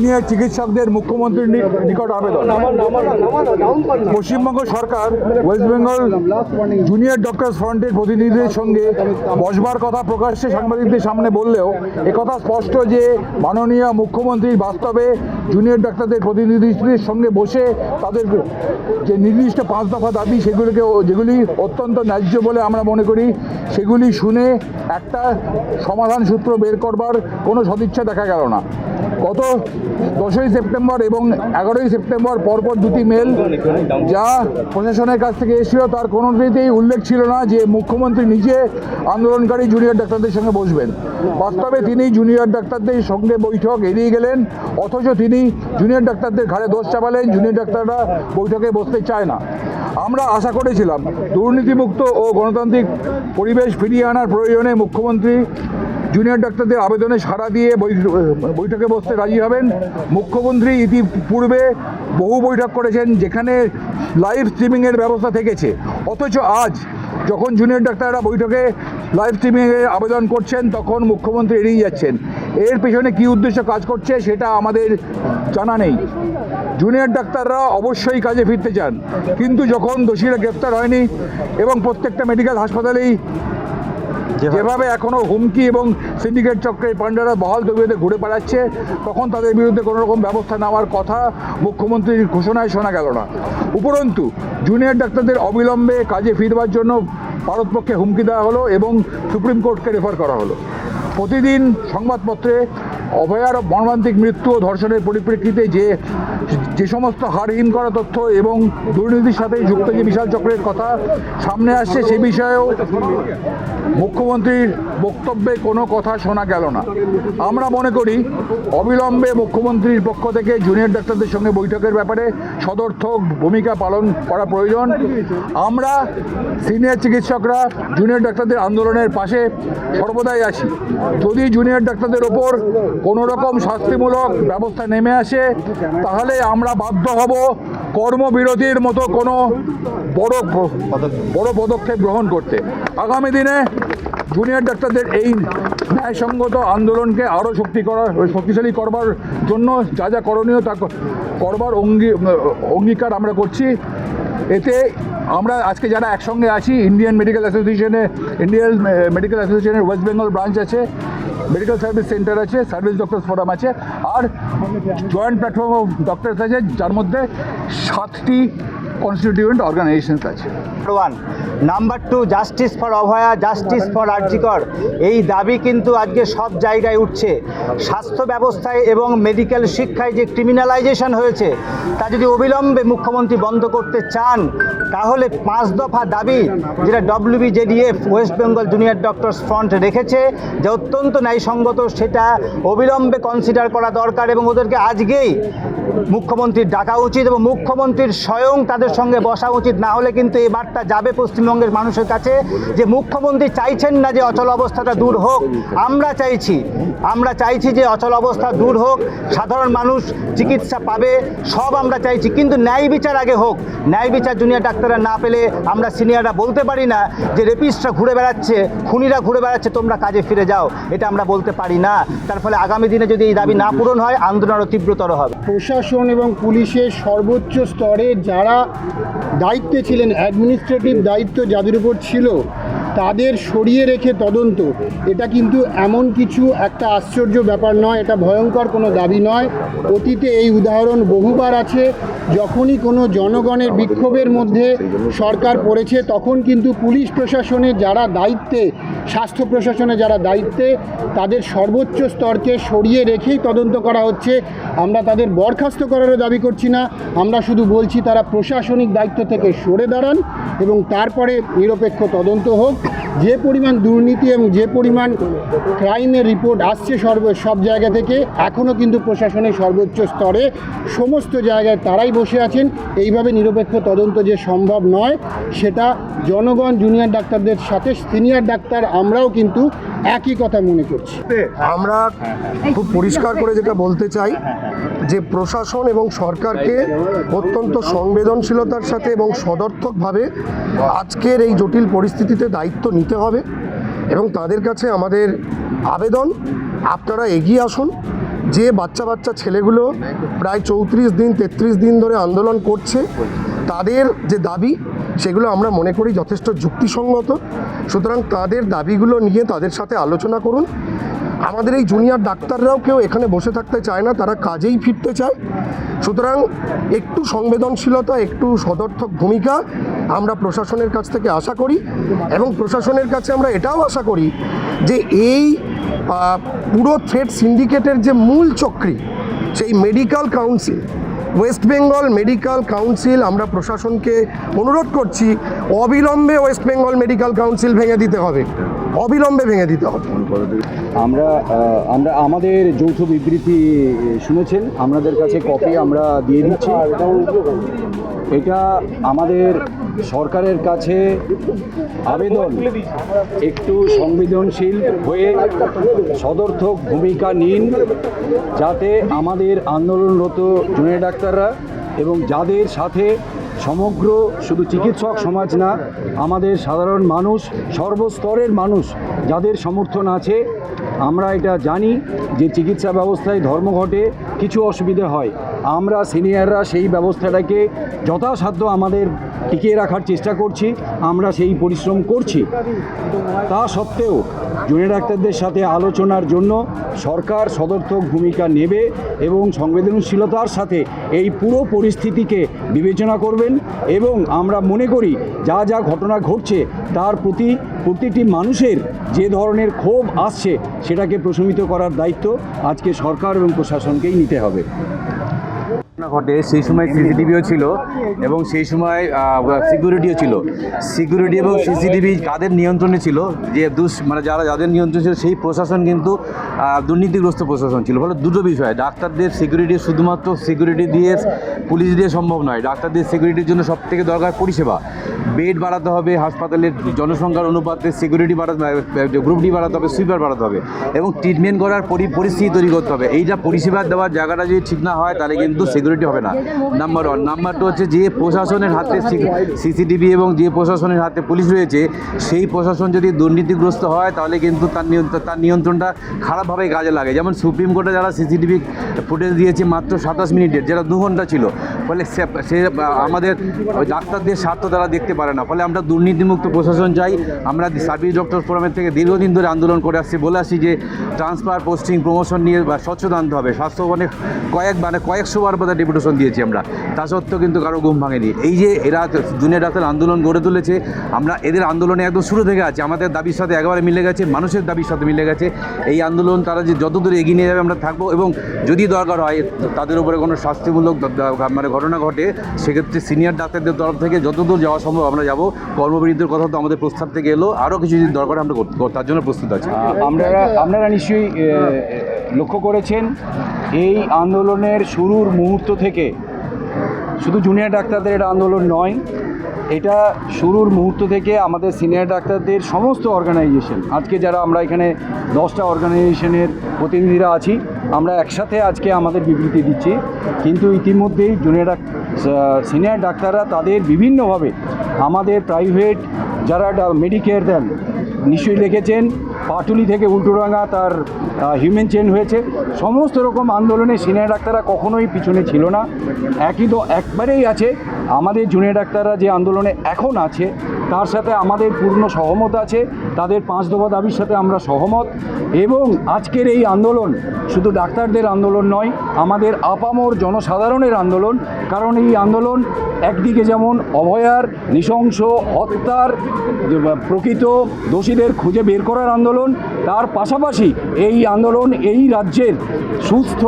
Senior চিকিৎসকদের মুখ্যমন্ত্রীর নিকট আবেদন। পশ্চিমবঙ্গ সরকার ওয়েস্ট বেঙ্গল জুনিয়র ডক্টরস ফ্রন্টের প্রতিনিধিদের সঙ্গে বসবার কথা প্রকাশ্যে সাংবাদিকদের সামনে বললেও একথা স্পষ্ট যে মাননীয় মুখ্যমন্ত্রী বাস্তবে জুনিয়র ডাক্তারদের প্রতিনিধিদের সঙ্গে বসে তাদের যে নির্দিষ্ট 5 দফা দাবি যেগুলি অত্যন্ত ন্যায্য বলে আমরা মনে করি সেগুলি শুনে একটা সমাধান সূত্র বের করবার কোনো সদিচ্ছা দেখা গেল না। গত 10ই সেপ্টেম্বর এবং 11ই সেপ্টেম্বর পরপর দুটি মেল যা প্রশাসনের কাছ থেকে এসেছিল তার কোনোটিতেই উল্লেখ ছিল না যে মুখ্যমন্ত্রী নিজে আন্দোলনকারী জুনিয়র ডাক্তারদের সঙ্গে বসবেন। বাস্তবে তিনি জুনিয়র ডাক্তারদের সঙ্গে বৈঠক এড়িয়ে গেলেন, অথচ তিনি জুনিয়র ডাক্তারদের ঘাড়ে দোষ চাপালেন। জুনিয়র ডাক্তাররা বৈঠকে বসতে চায় না। আমরা আশা করেছিলাম দুর্নীতিমুক্ত ও গণতান্ত্রিক পরিবেশ ফিরিয়ে আনার প্রয়োজনে মুখ্যমন্ত্রী জুনিয়র ডাক্তারদের আবেদনে সাড়া দিয়ে বৈঠকে বসতে রাজি হবেন। মুখ্যমন্ত্রী ইতিপূর্বে বহু বৈঠক করেছেন যেখানে লাইভ স্ট্রিমিংয়ের ব্যবস্থা থেকেছে, অথচ আজ যখন জুনিয়র ডাক্তাররা বৈঠকে লাইভ স্ট্রিমিংয়ের আবেদন করছেন তখন মুখ্যমন্ত্রী এড়িয়ে যাচ্ছেন। এর পেছনে কী উদ্দেশ্য কাজ করছে সেটা আমাদের জানা নেই। জুনিয়র ডাক্তাররা অবশ্যই কাজে ফিরতে চান, কিন্তু যখন দোষীরা গ্রেপ্তার হয়নি এবং প্রত্যেকটা মেডিকেল হাসপাতালেই যেভাবে এখনও হুমকি এবং সিন্ডিকেট চক্রের পান্ডারা বহাল তবিয়তে ঘুরে বেড়াচ্ছে, তখন তাদের বিরুদ্ধে কোনো রকম ব্যবস্থা নেওয়ার কথা মুখ্যমন্ত্রীর ঘোষণায় শোনা গেল না। উপরন্তু জুনিয়র ডাক্তারদের অবিলম্বে কাজে ফিরবার জন্য ভারতপক্ষে হুমকি দেওয়া হলো এবং সুপ্রিম কোর্টকে রেফার করা হলো। প্রতিদিন সংবাদপত্রে অভয়ার মর্মান্তিক মৃত্যু ও ধর্ষণের পরিপ্রেক্ষিতে যে সমস্ত হাড়হীন করা তথ্য এবং দুর্নীতির সাথে যুক্ত যে বিশাল চক্রের কথা সামনে আসছে সে বিষয়েও মুখ্যমন্ত্রীর বক্তব্যে কোনো কথা শোনা গেল না। আমরা মনে করি অবিলম্বে মুখ্যমন্ত্রীর পক্ষ থেকে জুনিয়র ডাক্তারদের সঙ্গে বৈঠকের ব্যাপারে সদর্থক ভূমিকা পালন করা প্রয়োজন। আমরা সিনিয়র চিকিৎসকরা জুনিয়র ডাক্তারদের আন্দোলনের পাশে সর্বদাই আছি। যদি জুনিয়র ডাক্তারদের ওপর কোনো রকম শাস্তিমূলক ব্যবস্থা নেমে আসে তাহলে আমরা বাধ্য হব কর্মবিরতির মতো কোনো বড় পদক্ষেপ গ্রহণ করতে। আগামী দিনে জুনিয়র ডাক্তারদের এই ন্যায়সঙ্গত আন্দোলনকে আরও শক্তিশালী করবার জন্য যা যা করণীয় তা করবার অঙ্গীকার আমরা করছি। এতে আমরা আজকে যারা একসঙ্গে আছি, ইন্ডিয়ান মেডিকেল অ্যাসোসিয়েশনের ওয়েস্ট বেঙ্গল ব্রাঞ্চ আছে, মেডিকেল সার্ভিস সেন্টার আছে, সার্ভিস ডক্টরস ফোরাম আছে, আর জয়েন্ট প্ল্যাটফর্ম অফ ডক্টরস আছে যার মধ্যে 7টি কনস্টিটিউয়েন্ট অর্গানাইজেশনস আছে। Number 2, justice for Abhaya, justice for RG Kar. এই দাবি কিন্তু আজকে সব জায়গায় উঠছে। স্বাস্থ্য ব্যবস্থায় এবং মেডিকেল শিক্ষায় যে ক্রিমিনালাইজেশন হয়েছে তা যদি অবিলম্বে মুখ্যমন্ত্রী বন্ধ করতে চান তাহলে 5 দফা দাবি যেটা WBJDF West Bengal junior doctors front রেখেছে যে অত্যন্ত ন্যায়সঙ্গত, সেটা অবিলম্বে কনসিডার করা দরকার এবং ওদেরকে আজকেই মুখ্যমন্ত্রীর ডাকা উচিত এবং মুখ্যমন্ত্রীর স্বয়ং তাদের সঙ্গে বসা উচিত। না হলে কিন্তু এই বার্তা যাবে পশ্চিমবঙ্গের মানুষের কাছে যে মুখ্যমন্ত্রী চাইছেন না যে অচল অবস্থাটা দূর হোক। আমরা চাইছি যে অচল অবস্থা দূর হোক, সাধারণ মানুষ চিকিৎসা পাবে, সব আমরা চাইছি, কিন্তু ন্যায় বিচার আগে হোক। ন্যায় বিচার জুনিয়র ডাক্তাররা না পেলে আমরা সিনিয়ররা বলতে পারি না যে রেপিস্টরা ঘুরে বেড়াচ্ছে, খুনিরা ঘুরে বেড়াচ্ছে, তোমরা কাজে ফিরে যাও, এটা আমরা বলতে পারি না। তার ফলে আগামী দিনে যদি এই দাবি না পূরণ হয় আন্দোলন আরও তীব্রতর হবে। প্রশাসন এবং পুলিশের সর্বোচ্চ স্তরে যারা দায়িত্বে ছিলেন, অ্যাডমিনিস্ট্রেটিভ দায়িত্ব যাদের উপর ছিল তাদের সরিয়ে রেখে তদন্ত, এটা কিন্তু এমন কিছু একটা আশ্চর্য ব্যাপার নয়, এটা ভয়ঙ্কর কোনো দাবি নয়। অতীতে এই উদাহরণ বহুবার আছে। যখনই কোনো জনগণের বিক্ষোভের মধ্যে সরকার পড়েছে তখন কিন্তু পুলিশ প্রশাসনে যারা দায়িত্বে, স্বাস্থ্য প্রশাসনে যারা দায়িত্বে, তাদের সর্বোচ্চ স্তরকে সরিয়ে রেখেই তদন্ত করা হচ্ছে। আমরা তাদের বরখাস্ত করারও দাবি করছি না, আমরা শুধু বলছি তারা প্রশাসনিক দায়িত্ব থেকে সরে দাঁড়ান এবং তারপরে নিরপেক্ষ তদন্ত হোক। যে পরিমাণ দুর্নীতি এবং যে পরিমাণ ক্রাইমের রিপোর্ট আসছে সব জায়গা থেকে, এখনও কিন্তু প্রশাসনের সর্বোচ্চ স্তরে সমস্ত জায়গায় তারাই বসে আছেন। এইভাবে নিরপেক্ষ তদন্ত যে সম্ভব নয় সেটা জনগণ জুনিয়র ডাক্তারদের সাথে সিনিয়র ডাক্তার আমরাও কিন্তু একই কথা মনে করছি। আমরা খুব পরিষ্কার করে যেটা বলতে চাই যে প্রশাসন এবং সরকারকে অত্যন্ত সংবেদনশীলতার সাথে এবং সদর্থকভাবে আজকের এই জটিল পরিস্থিতিতে দায়িত্ব নিতে হবে এবং তাদের কাছে আমাদের আবেদন, আপনারা এগিয়ে আসুন যে বাচ্চা বাচ্চা ছেলেগুলো প্রায় 34 দিন 33 দিন ধরে আন্দোলন করছে, তাদের যে দাবি সেগুলো আমরা মনে করি যথেষ্ট যুক্তিসঙ্গত। সুতরাং তাদের দাবিগুলো নিয়ে তাদের সাথে আলোচনা করুন। আমাদের এই জুনিয়র ডাক্তাররাও কেউ এখানে বসে থাকতে চায় না, তারা কাজেই ফিরতে চায়। সুতরাং একটু সংবেদনশীলতা, একটু সদর্থক ভূমিকা আমরা প্রশাসনের কাছ থেকে আশা করি, এবং প্রশাসনের কাছে আমরা এটাও আশা করি যে এই পুরো থ্রেড সিন্ডিকেটের যে মূল চক্রী, সেই medical council, West Bengal medical council, আমরা প্রশাসনকে অনুরোধ করছি অবিলম্বে ওয়েস্ট বেঙ্গল মেডিকেল কাউন্সিল ভেঙে দিতে হবে, অবিলম্বে ভেঙে দিতে হবে। আমরা আমাদের যৌথ বিবৃতি শুনেছেন, আপনাদের কাছে কপি আমরা দিয়ে দিচ্ছি। এটা আমাদের সরকারের কাছে আবেদন, একটু সংবেদনশীল হয়ে সদর্থক ভূমিকা নিন, যাতে আমাদের আন্দোলনরত জুনিয়র ডাক্তাররা এবং যাদের সাথে সমগ্র শুধু চিকিৎসক সমাজ না, আমাদের সাধারণ মানুষ, সর্বস্তরের মানুষ যাদের সমর্থন আছে। আমরা এটা জানি যে চিকিৎসা ব্যবস্থায় ধর্মঘটে কিছু অসুবিধা হয়, আমরা সিনিয়ররা সেই ব্যবস্থাটাকে যথাসাধ্য আমাদের টিকিয়ে রাখার চেষ্টা করছি, আমরা সেই পরিশ্রম করছি। তা সত্ত্বেও জুনিয়র ডাক্তারদের সাথে আলোচনার জন্য সরকার সদর্থক ভূমিকা নেবে এবং সংবেদনশীলতার সাথে এই পুরো পরিস্থিতিকে বিবেচনা করবেন। এবং আমরা মনে করি যা যা ঘটনা ঘটছে তার প্রতি প্রতিটি মানুষের যে ধরনের ক্ষোভ আসছে সেটাকে প্রশমিত করার দায়িত্ব আজকে সরকার এবং প্রশাসনকেই নিতে হবে। ঘটে সেই সময় সিসিটিভিও ছিল এবং সেই সময় সিকিউরিটিও ছিল। সিকিউরিটি এবং সিসিটিভি কাদের নিয়ন্ত্রণে ছিল, যে যাদের নিয়ন্ত্রণ ছিল সেই প্রশাসন কিন্তু দুর্নীতিগ্রস্ত প্রশাসন ছিল। ফলে দুটো বিষয়, ডাক্তারদের সিকিউরিটি শুধুমাত্র সিকিউরিটি দিয়ে, পুলিশ দিয়ে সম্ভব নয়। ডাক্তারদের সিকিউরিটির জন্য সবথেকে দরকার পরিষেবা, বেড বাড়াতে হবে, হাসপাতালের জনসংখ্যার অনুপাতে সিকিউরিটি বাড়াতে হবে, গ্রুপ ডি বাড়াতে হবে, সুইপার বাড়াতে হবে এবং ট্রিটমেন্ট করার পরিস্থিতি তৈরি করতে হবে। এইটা পরিষেবা দেওয়ার জায়গাটা যদি ঠিক না হয় তাহলে কিন্তু সিকিউরিটি হবে না, নাম্বার ওয়ান। নাম্বার টু হচ্ছে যে প্রশাসনের হাতে সিসিটিভি এবং যে প্রশাসনের হাতে পুলিশ রয়েছে, সেই প্রশাসন যদি দুর্নীতিগ্রস্ত হয় তাহলে কিন্তু তার নিয়ন্ত্রণটা খারাপভাবে কাজে লাগে। যেমন সুপ্রিম কোর্টে যারা সিসিটিভি ফুটেজ দিয়েছে মাত্র 27 মিনিটের, যেটা 2 ঘন্টা ছিল, ফলে সে আমাদের ডাক্তারদের স্বার্থ তারা দেখতে পারে না। ফলে আমরা দুর্নীতিমুক্ত প্রশাসন চাই। আমরা সার্ভিস ডক্টর ফোরামের থেকে দীর্ঘদিন ধরে আন্দোলন করে আসছি, বলে আসছি যে ট্রান্সফার, পোস্টিং, প্রমোশন নিয়ে স্বচ্ছতা আনতে হবে। স্বাস্থ্য কয়েকশো বার বোধহয় ডেপুটেশন দিয়েছি আমরা, তা সত্ত্বেও কিন্তু কারো ঘুম ভাঙেনি। এই যে এরা জুনিয়র ডাক্তার আন্দোলন গড়ে তুলেছে, আমরা এদের আন্দোলনে একদম শুরু থেকে আছি, আমাদের দাবির সাথে একেবারে মিলে গেছে, মানুষের দাবির সাথে মিলে গেছে। এই আন্দোলন তারা যে যতদূর এগিয়ে নিয়ে যাবে আমরা থাকবো, এবং যদি দরকার হয় তাদের উপরে কোনো শাস্তিমূলক ঘটনা ঘটে, সেক্ষেত্রে সিনিয়র ডাক্তারদের তরফ থেকে যতদূর যাওয়া সম্ভব আমরা যাব। কর্মবিরতির কথা তো আমাদের প্রস্তাব থেকে এলো, আরও কিছু যদি দরকার আমরা তার জন্য প্রস্তুত আছি। আপনারা নিশ্চয়ই লক্ষ্য করেছেন, এই আন্দোলনের শুরুর মুহূর্ত থেকে শুধু জুনিয়র ডাক্তারদের এটা আন্দোলন নয়, এটা শুরুর মুহূর্ত থেকে আমাদের সিনিয়র ডাক্তারদের সমস্ত অর্গানাইজেশন, আজকে যারা আমরা এখানে 10টা অর্গানাইজেশনের প্রতিনিধিরা আছি, আমরা একসাথে আজকে আমাদের বিবৃতি দিচ্ছি। কিন্তু ইতিমধ্যেই সিনিয়র ডাক্তাররা তাদের বিভিন্নভাবে আমাদের প্রাইভেট যারা মেডিকেয়ার দেন, নিশ্চয়ই লিখেছেন, পাটুলি থেকে উল্টোডাঙ্গা তার হিউম্যান চেন হয়েছে, সমস্ত রকম আন্দোলনে সিনিয়র ডাক্তাররা কখনোই পিছনে ছিল না। একবারেই আছে আমাদের জুনিয়র ডাক্তাররা যে আন্দোলনে এখন আছে তার সাথে আমাদের পূর্ণ সহমত আছে, তাদের 5 দফা দাবির সাথে আমরা সহমত। এবং আজকের এই আন্দোলন শুধু ডাক্তারদের আন্দোলন নয়, আমাদের আপামর জনসাধারণের আন্দোলন। কারণ এই আন্দোলন একদিকে যেমন অভয়ার নৃশংস হত্যার প্রকৃত দোষীদের খুঁজে বের করার আন্দোলন, তার পাশাপাশি এই আন্দোলন এই রাজ্যের সুস্থ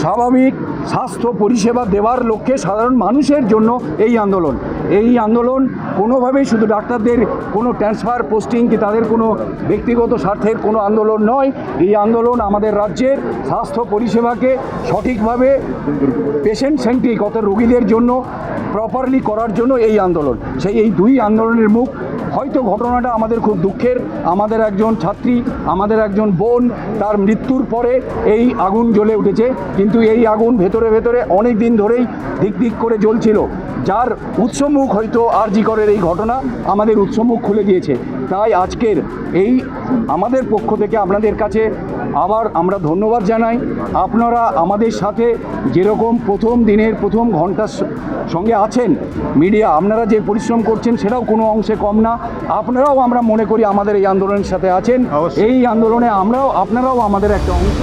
স্বাভাবিক স্বাস্থ্য পরিষেবা দেওয়ার লক্ষ্যে সাধারণ মানুষের জন্য এই আন্দোলন। এই আন্দোলন কোনোভাবেই শুধু ডাক্তারদের কোনো ট্রান্সফার, পোস্টিং কি তাদের কোনো ব্যক্তিগত স্বার্থের কোনো আন্দোলন নয়। এই আন্দোলন আমাদের রাজ্যের স্বাস্থ্য পরিষেবাকে সঠিকভাবে পেশেন্ট সেন্ট্রিক, অর্থাৎ রোগীদের জন্য প্রপারলি করার জন্য এই আন্দোলন। এই 2 আন্দোলনের মুখ। হয়তো ঘটনাটা আমাদের খুব দুঃখের, আমাদের একজন ছাত্রী, আমাদের একজন বোন, তার মৃত্যুর পরে এই আগুন জ্বলে উঠেছে, কিন্তু এই আগুন ভেতরে ভেতরে অনেক দিন ধরেই দিক দিক করে জ্বলছিল, যার উৎসমুখ হয়তো আরজি করের এই ঘটনা আমাদের উৎসমুখ খুলে দিয়েছে। তাই আজকের এই আমাদের পক্ষ থেকে আপনাদের কাছে আবার আমরা ধন্যবাদ জানাই। আপনারা আমাদের সাথে যেরকম প্রথম দিনের প্রথম ঘন্টার সঙ্গে আছেন, মিডিয়া আপনারা যে পরিশ্রম করছেন সেটাও কোনো অংশে কম না। আপনারাও আমরা মনে করি আমাদের এই আন্দোলনের সাথে আছেন। এই আন্দোলনে আপনারাও আমাদের একটা অংশ।